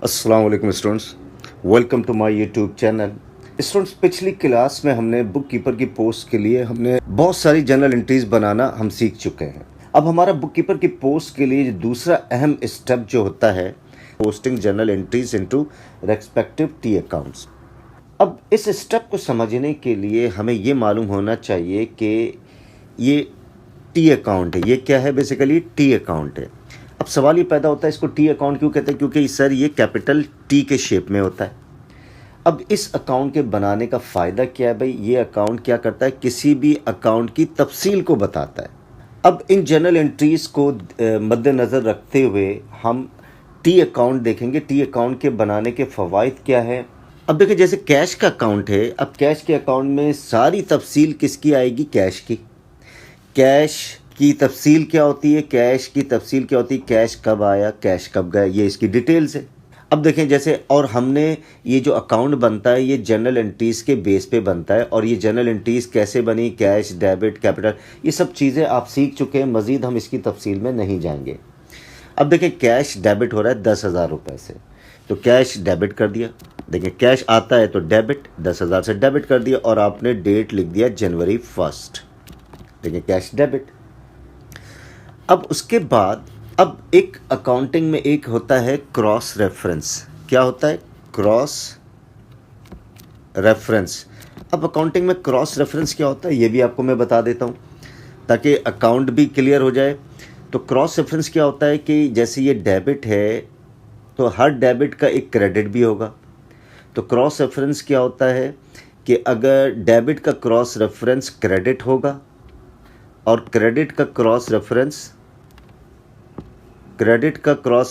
अस्सलाम वालेकुम students, welcome to my YouTube channel. Students, पिछली क्लास में हमने बुक कीपर की पोस्ट के लिए हमने बहुत सारी जर्नल एंट्रीज बनाना हम सीख चुके हैं। अब हमारा बुक कीपर की पोस्ट के लिए दूसरा अहम स्टेप जो होता है, posting journal entries into respective T accounts. अब इस स्टेप को समझने के लिए हमें ये मालूम होना चाहिए कि ये टी अकाउंट है। ये क्या है? बेसिकली टी अकाउंट है। अब सवाल ये पैदा होता है, इसको टी अकाउंट क्यों कहते हैं? क्योंकि सर ये कैपिटल टी के शेप में होता है। अब इस अकाउंट के बनाने का फ़ायदा क्या है भाई? ये अकाउंट क्या करता है? किसी भी अकाउंट की तफसील को बताता है। अब इन जर्नल एंट्रीज़ को मद्देनज़र रखते हुए हम टी अकाउंट देखेंगे। टी अकाउंट के बनाने के फ़वाइद क्या है? अब देखिए, जैसे कैश का अकाउंट है। अब कैश के अकाउंट में सारी तफसील किसकी आएगी? कैश की। कैश की तफसील क्या होती है? कैश की तफसील क्या होती है? कैश कब आया, कैश कब गया, ये इसकी डिटेल्स है। अब देखें, जैसे और हमने ये जो अकाउंट बनता है ये जर्नल एंट्रीज़ के बेस पे बनता है। और ये जर्नल एंट्रीज़ कैसे बनी? कैश, डेबिट, कैपिटल, ये सब चीज़ें आप सीख चुके हैं। मज़ीद हम इसकी तफसील में नहीं जाएंगे। अब देखें, कैश डेबिट हो रहा है 10,000 रुपये से, तो कैश डेबिट कर दिया। देखें, कैश आता है तो डेबिट, 10,000 से डेबिट कर दिया और आपने डेट लिख दिया जनवरी 1। देखें, कैश डेबिट। अब उसके बाद अब एक अकाउंटिंग में एक होता है क्रॉस रेफरेंस। क्या होता है? Cross reference. अब अकाउंटिंग में क्रॉस रेफरेंस क्या होता है ये भी आपको मैं बता देता हूँ ताकि अकाउंट भी क्लियर हो जाए। तो क्रॉस रेफरेंस क्या होता है कि जैसे ये डेबिट है तो हर डेबिट का एक क्रेडिट भी होगा। तो क्रॉस रेफरेंस क्या होता है कि अगर डेबिट का क्रॉस रेफरेंस क्रेडिट होगा और क्रेडिट का क्रॉस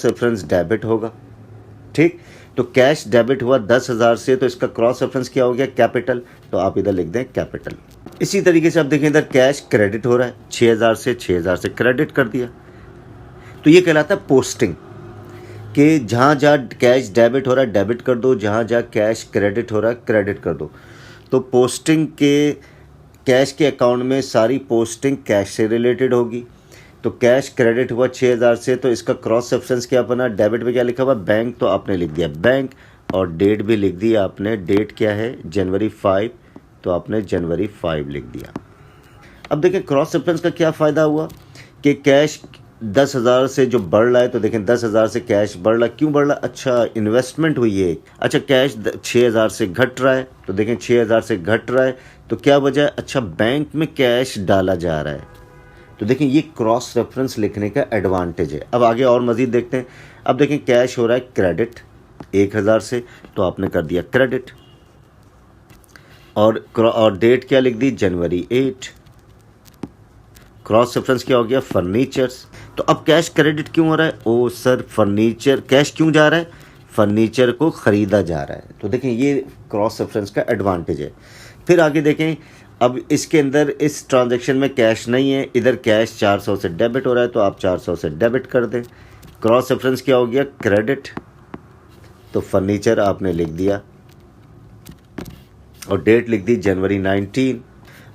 रेफरेंस डेबिट होगा, ठीक। तो कैश डेबिट हुआ 10,000 से, तो इसका क्रॉस रेफरेंस क्या हो गया? कैपिटल। तो आप इधर लिख दें कैपिटल। इसी तरीके से आप देखें, इधर कैश क्रेडिट हो रहा है 6,000 से, 6,000 से क्रेडिट कर दिया। तो ये कहलाता है पोस्टिंग, कि जहाँ जहाँ कैश डेबिट हो रहा है डेबिट कर दो, जहाँ जहाँ कैश क्रेडिट हो रहा है क्रेडिट कर दो। तो पोस्टिंग के कैश के अकाउंट में सारी पोस्टिंग कैश से रिलेटेड होगी। तो कैश क्रेडिट हुआ 6,000 से, तो इसका क्रॉस रेफरेंस क्या बना? डेबिट पे क्या लिखा हुआ? बैंक। तो आपने लिख दिया बैंक और डेट भी लिख दी आपने। डेट क्या है? जनवरी 5, तो आपने जनवरी 5 लिख दिया। अब देखें, क्रॉस रेफरेंस का क्या फ़ायदा हुआ कि कैश 10,000 से जो बढ़ रहा है, तो देखें 10,000 से कैश बढ़ रहा है। क्यों बढ़ रहा है? अच्छा, इन्वेस्टमेंट हुई है। अच्छा, कैश 6,000 से घट रहा है, तो देखें 6,000 से घट रहा है तो क्या वजह है? अच्छा, बैंक में कैश डाला जा रहा है। तो देखें, ये क्रॉस रेफरेंस लिखने का एडवांटेज है। अब आगे और मज़ीद देखते हैं। अब देखें, कैश हो रहा है क्रेडिट 1,000 से, तो आपने कर दिया क्रेडिट और डेट क्या लिख दी? जनवरी 8। क्रॉस रेफरेंस क्या हो गया? फर्नीचर्स। तो अब कैश क्रेडिट क्यों हो रहा है? ओ सर, फर्नीचर कैश क्यों जा रहा है? फर्नीचर को ख़रीदा जा रहा है। तो देखें, ये क्रॉस रेफरेंस का एडवांटेज है। फिर आगे देखें, अब इसके अंदर इस ट्रांजैक्शन में कैश नहीं है, इधर कैश 400 से डेबिट हो रहा है, तो आप 400 से डेबिट कर दें। क्रॉस रेफरेंस क्या हो गया? क्रेडिट। तो फर्नीचर आपने लिख दिया और डेट लिख दी जनवरी 19।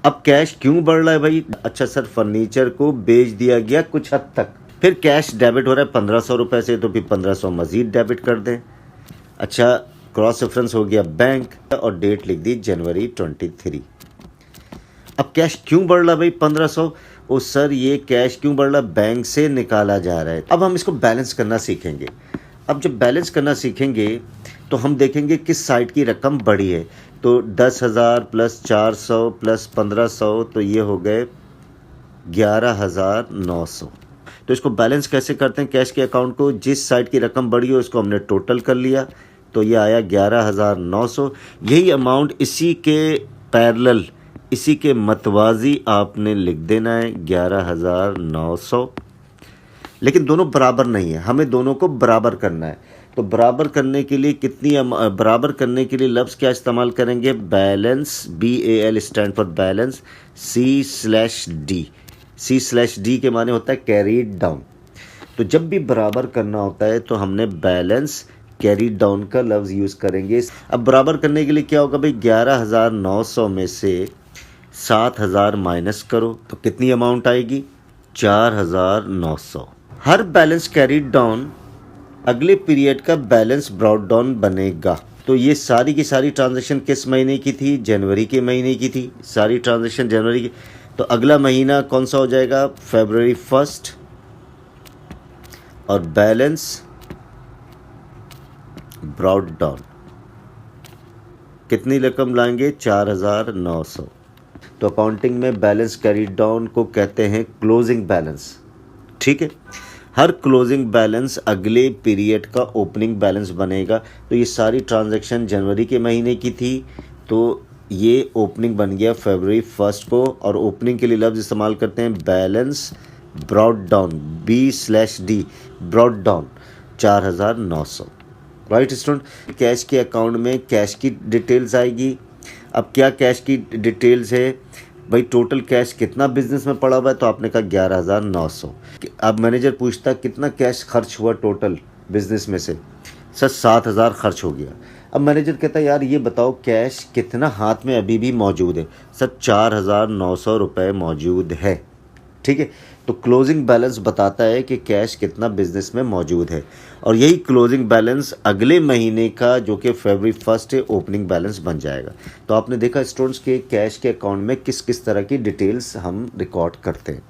अब कैश क्यों बढ़ रहा है भाई? अच्छा सर, फर्नीचर को बेच दिया गया कुछ हद तक। फिर कैश डेबिट हो रहा है 1,500 रुपये से, तो फिर 1,500 मज़ीद डेबिट कर दें। अच्छा, क्रॉस रेफरेंस हो गया बैंक और डेट लिख दी जनवरी 23। अब कैश क्यों बढ़ रहा भाई 1,500? ओ सर, ये कैश क्यों बढ़ रहा? बैंक से निकाला जा रहा है। अब हम इसको बैलेंस करना सीखेंगे। अब जब बैलेंस करना सीखेंगे तो हम देखेंगे किस साइड की रकम बढ़ी है। तो 10,000 प्लस 400 प्लस 1,500, तो ये हो गए 11,900। तो इसको बैलेंस कैसे करते हैं? कैश के अकाउंट को जिस साइड की रकम बढ़ी हो उसको हमने टोटल कर लिया, तो ये आया 11,900। यही अमाउंट इसी के पैरेलल, इसी के मतवाजी आपने लिख देना है 11,900। लेकिन दोनों बराबर नहीं है, हमें दोनों को बराबर करना है। तो बराबर करने के लिए बराबर करने के लिए लफ्ज़ क्या इस्तेमाल करेंगे? Balance. BAL stand for balance. C/D। C/D के माने होता है कैरीड डाउन। तो जब भी बराबर करना होता है तो हमने बैलेंस कैरीड डाउन का लफ्ज़ यूज़ करेंगे। अब बराबर करने के लिए क्या होगा भाई? 11,900 में से 7,000 माइनस करो, तो कितनी अमाउंट आएगी? 4,900। हर बैलेंस कैरीड डाउन अगले पीरियड का बैलेंस ब्रॉट डाउन बनेगा। तो ये सारी की सारी ट्रांजैक्शन किस महीने की थी? जनवरी के महीने की थी, सारी ट्रांजैक्शन जनवरी की। तो अगला महीना कौन सा हो जाएगा? फरवरी 1 और बैलेंस ब्रॉट डाउन कितनी रकम लाएंगे? 4900। तो अकाउंटिंग में बैलेंस कैरी डाउन को कहते हैं क्लोजिंग बैलेंस। ठीक है, हर क्लोजिंग बैलेंस अगले पीरियड का ओपनिंग बैलेंस बनेगा। तो ये सारी ट्रांजैक्शन जनवरी के महीने की थी, तो ये ओपनिंग बन गया फरवरी 1 को। और ओपनिंग के लिए लफ्ज़ इस्तेमाल करते हैं balance brought down, B/D, brought down 4900। Right student, cash के अकाउंट में कैश की डिटेल्स आएगी। अब क्या कैश की डिटेल्स है भाई? टोटल कैश कितना बिजनेस में पड़ा हुआ है? तो आपने कहा 11900। अब मैनेजर पूछता कितना कैश खर्च हुआ टोटल बिजनेस में से? सर 7000 खर्च हो गया। अब मैनेजर कहता है यार ये बताओ कैश कितना हाथ में अभी भी मौजूद है? सर 4900 रुपये मौजूद है। ठीक है, तो क्लोजिंग बैलेंस बताता है कि कैश कितना बिजनेस में मौजूद है, और यही क्लोजिंग बैलेंस अगले महीने का जो कि फरवरी 1 है ओपनिंग बैलेंस बन जाएगा। तो आपने देखा स्टूडेंट्स के कैश के अकाउंट में किस किस तरह की डिटेल्स हम रिकॉर्ड करते हैं।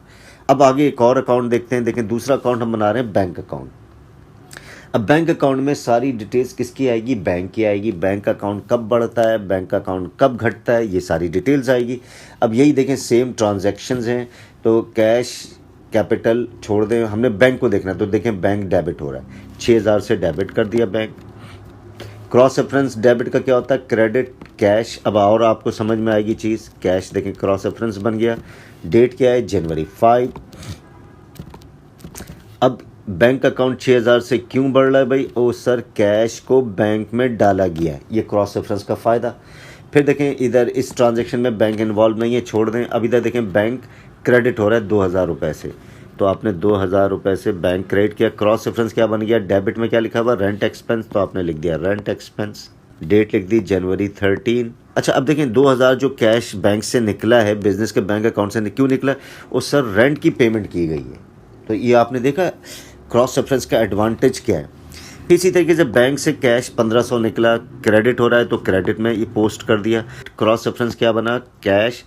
अब आगे एक और अकाउंट देखते हैं। देखें, दूसरा अकाउंट हम बना रहे हैं बैंक अकाउंट। अब बैंक अकाउंट में सारी डिटेल्स किसकी आएगी? बैंक की आएगी। बैंक अकाउंट कब बढ़ता है, बैंक अकाउंट कब घटता है, ये सारी डिटेल्स आएगी। अब यही देखें, सेम ट्रांजैक्शंस हैं। तो कैश कैपिटल छोड़ दें, हमने बैंक को देखना है। तो देखें बैंक डेबिट हो रहा है, 6000 से डेबिट कर दिया बैंक। क्रॉस रेफरेंस डेबिट का क्या होता है? Credit cash. अब और आपको समझ में आएगी चीज़। कैश देखें क्रॉस रेफरेंस बन गया। डेट क्या है? जनवरी 5। अब बैंक अकाउंट 6000 से क्यों बढ़ रहा है भाई? ओ सर, कैश को बैंक में डाला गया है, ये क्रॉस रेफरेंस का फ़ायदा। फिर देखें इधर इस ट्रांजैक्शन में बैंक इन्वॉल्व नहीं है, छोड़ दें। अब इधर देखें बैंक क्रेडिट हो रहा है 2000 रुपये से, तो आपने 2000 रुपये से बैंक क्रेडिट किया। क्रॉस रेफरेंस क्या बन गया? डेबिट में क्या लिखा हुआ? रेंट एक्सपेंस, तो आपने लिख दिया रेंट एक्सपेंस। डेट लिख दी जनवरी 13। अच्छा, अब देखें 2000 जो कैश बैंक से निकला है, बिजनेस के बैंक अकाउंट से क्यों निकला? वो सर रेंट की पेमेंट की गई है। तो ये आपने देखा क्रॉस रेफरेंस का एडवांटेज क्या है। इसी तरीके से बैंक से कैश 1500 निकला, क्रेडिट हो रहा है तो क्रेडिट में ये पोस्ट कर दिया। क्रॉस रेफरेंस क्या बना? कैश,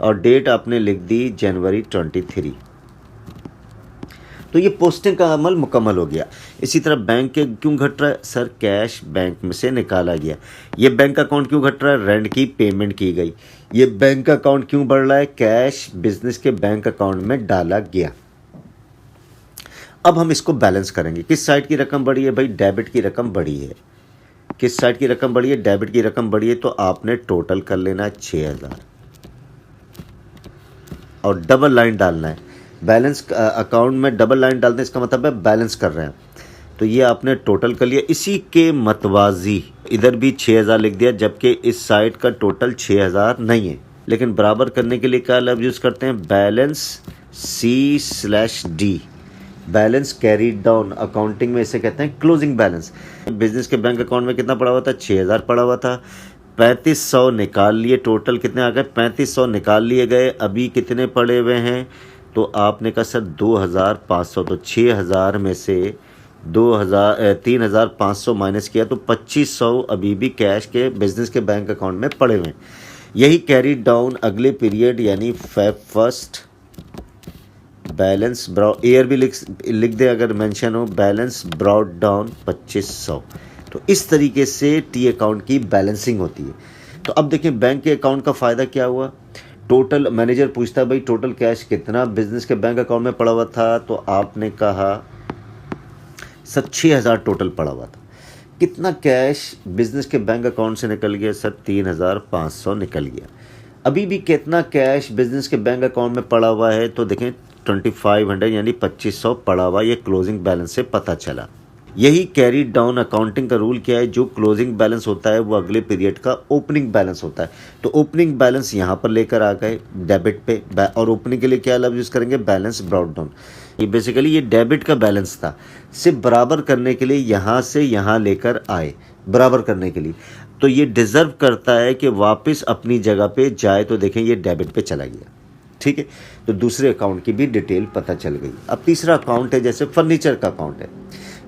और डेट आपने लिख दी जनवरी 23। तो ये पोस्टिंग का अमल मुकम्मल हो गया। इसी तरह बैंक के क्यों घट रहा है? सर कैश बैंक में से निकाला गया। ये बैंक अकाउंट क्यों घट रहा है? रेंट की पेमेंट की गई। ये बैंक अकाउंट क्यों बढ़ रहा है? कैश बिजनेस के बैंक अकाउंट में डाला गया। अब हम इसको बैलेंस करेंगे। किस साइड की रकम बढ़ी है भाई? डेबिट की रकम बढ़ी है। किस साइड की रकम बढ़ी है? डेबिट की रकम बढ़ी है। तो आपने टोटल कर लेना है 6000 और डबल लाइन डालना है। बैलेंस अकाउंट में डबल लाइन डालते हैं, इसका मतलब है बैलेंस कर रहे हैं। तो ये आपने टोटल कर लिया। इसी के मतवाजी इधर भी 6000 लिख दिया, जबकि इस साइड का टोटल 6000 नहीं है। लेकिन बराबर करने के लिए क्या लफ्ज़ यूज़ करते हैं? Balance C/D, balance carried down. Accounting में इसे कहते हैं क्लोजिंग बैलेंस। बिजनेस के बैंक अकाउंट में कितना पड़ा हुआ था? 6000 पड़ा हुआ था। 3500 निकाल लिए। टोटल कितने आ गए? 3500 निकाल लिए गए। अभी कितने पड़े हुए हैं? तो आपने कहा सर 2500। तो 6000 में से 3500 माइनस किया तो 2500 अभी भी कैश के बिजनेस के बैंक अकाउंट में पड़े हुए हैं। यही कैरी डाउन अगले पीरियड यानी Feb 1 बैलेंस ईयर भी लिख दे अगर मेंशन हो, बैलेंस ब्रॉट डाउन 2500। तो इस तरीके से टी अकाउंट की बैलेंसिंग होती है। तो अब देखिए बैंक के अकाउंट का फ़ायदा क्या हुआ? टोटल मैनेजर पूछता है भाई टोटल कैश कितना बिजनेस के बैंक अकाउंट में पड़ा हुआ था? तो आपने कहा सर 6000 टोटल पड़ा हुआ था। कितना कैश बिजनेस के बैंक अकाउंट से निकल गया? सर 3500 निकल गया। अभी भी कितना कैश बिजनेस के बैंक अकाउंट में पड़ा हुआ है? तो देखें 2500 यानी 2500 पड़ा हुआ। ये क्लोजिंग बैलेंस से पता चला। यही कैरी डाउन अकाउंटिंग का रूल क्या है? जो क्लोजिंग बैलेंस होता है वो अगले पीरियड का ओपनिंग बैलेंस होता है। तो ओपनिंग बैलेंस यहाँ पर लेकर आ गए डेबिट पे, और ओपनिंग के लिए क्या लफ्ज़ यूज़ करेंगे? Balance brought down. ये बेसिकली ये डेबिट का बैलेंस था, सिर्फ बराबर करने के लिए यहाँ से यहाँ लेकर आए, बराबर करने के लिए। तो ये डिज़र्व करता है कि वापस अपनी जगह पे जाए। तो देखें ये डेबिट पे चला गया। ठीक है, तो दूसरे अकाउंट की भी डिटेल पता चल गई। अब तीसरा अकाउंट है, जैसे फर्नीचर का अकाउंट है।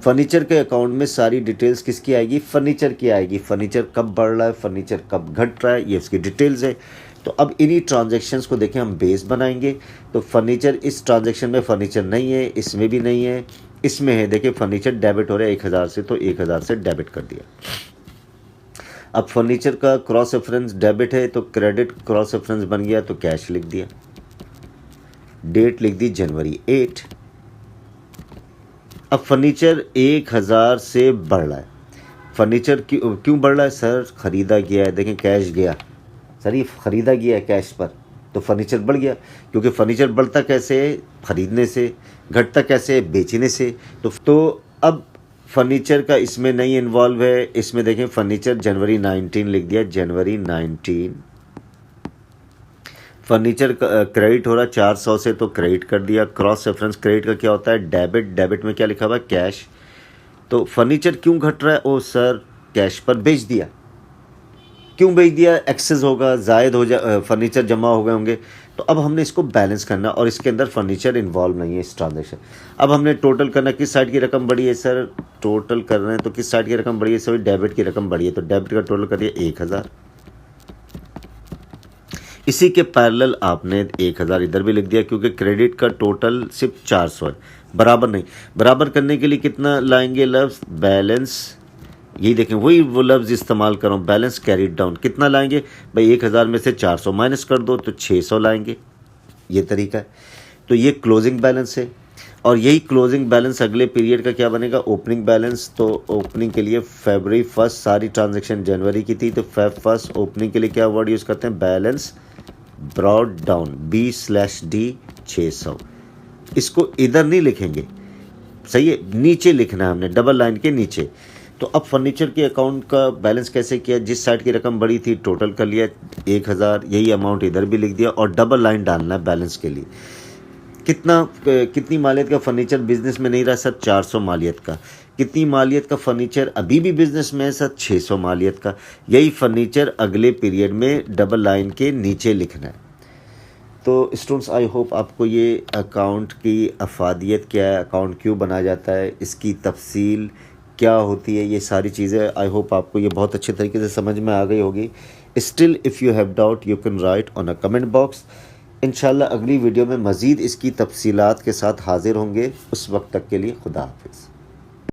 फर्नीचर के अकाउंट में सारी डिटेल्स किसकी आएगी, फर्नीचर की आएगी। फर्नीचर कब बढ़ रहा है, फर्नीचर कब घट रहा है, ये उसकी डिटेल्स है। तो अब इन्हीं ट्रांजैक्शंस को देखें हम बेस बनाएंगे। तो फर्नीचर इस ट्रांजैक्शन में फर्नीचर नहीं है, इसमें भी नहीं है, इसमें है। देखिए फर्नीचर डेबिट हो रहा है 1000 से, तो 1000 से डेबिट कर दिया। अब फर्नीचर का क्रॉस रेफरेंस डेबिट है, तो क्रेडिट क्रॉस रेफरेंस बन गया, तो कैश लिख दिया। डेट लिख दी जनवरी 8। अब फर्नीचर 1000 से बढ़ रहा है। फर्नीचर क्यों बढ़ रहा है सर, ख़रीदा गया है। देखें कैश गया सर, ये ख़रीदा गया है कैश पर, तो फर्नीचर बढ़ गया। क्योंकि फर्नीचर बढ़ता कैसे है, ख़रीदने से, घटता कैसे है, बेचने से। तो अब फर्नीचर का इसमें नहीं इन्वॉल्व है। इसमें देखें फर्नीचर जनवरी 19 लिख दिया, जनवरी 19। फर्नीचर का क्रेडिट हो रहा है 400 से, तो क्रेडिट कर दिया। क्रॉस रेफरेंस क्रेडिट का क्या होता है, डेबिट। डेबिट में क्या लिखा हुआ है, कैश। तो फर्नीचर क्यों घट रहा है, ओ सर कैश पर बेच दिया। क्यों बेच दिया, एक्सेस होगा, जायद हो जा, फर्नीचर जमा हो गए होंगे। तो अब हमने इसको बैलेंस करना, और इसके अंदर फर्नीचर इन्वॉल्व नहीं है इस ट्रांजेक्शन। अब हमने टोटल करना, किस साइड की रकम बढ़ी है सर, टोटल कर रहे हैं तो किस साइड की रकम बढ़ी है सर, डेबिट की रकम बढ़ी है। तो डेबिट का टोटल करिए 1000। इसी के पैरेलल आपने 1000 इधर भी लिख दिया, क्योंकि क्रेडिट का टोटल सिर्फ 400 है, बराबर नहीं। बराबर करने के लिए कितना लाएंगे लफ्ज़, बैलेंस। यही देखें वही वो लफ्ज़ इस्तेमाल करो, बैलेंस कैरीड डाउन। कितना लाएंगे भाई, 1000 में से 400 माइनस कर दो, तो 600 लाएंगे। ये तरीका है। तो ये क्लोजिंग बैलेंस है, और यही क्लोजिंग बैलेंस अगले पीरियड का क्या बनेगा, ओपनिंग बैलेंस। तो ओपनिंग के लिए फरवरी 1 सारी ट्रांजैक्शन जनवरी की थी, तो फेब 1 ओपनिंग के लिए क्या वर्ड यूज़ करते हैं, बैलेंस ब्रॉड डाउन, B/D 600। इसको इधर नहीं लिखेंगे, सही है, नीचे लिखना है हमने, डबल लाइन के नीचे। तो अब फर्नीचर के अकाउंट का बैलेंस कैसे किया, जिस साइड की रकम बड़ी थी टोटल कर लिया 1000, यही अमाउंट इधर भी लिख दिया, और डबल लाइन डालना है बैलेंस के लिए। कितनी मालियत का फर्नीचर बिजनेस में नहीं रहा सर, 400 मालियत का। कितनी मालियत का फर्नीचर अभी भी बिजनेस में है सर, 600 मालियत का। यही फर्नीचर अगले पीरियड में डबल लाइन के नीचे लिखना है। तो स्टूडेंट्स आई होप आपको ये अकाउंट की अफादियत क्या है, अकाउंट क्यों बनाया जाता है, इसकी तफसील क्या होती है, ये सारी चीज़ें आई होप आपको ये बहुत अच्छे तरीके से समझ में आ गई होगी। Still if you have doubt you can write on a comment box. इंशाल्लाह अगली वीडियो में मज़ीद इसकी तफसीलात के साथ हाजिर होंगे। उस वक्त तक के लिए खुदा हाफिज़।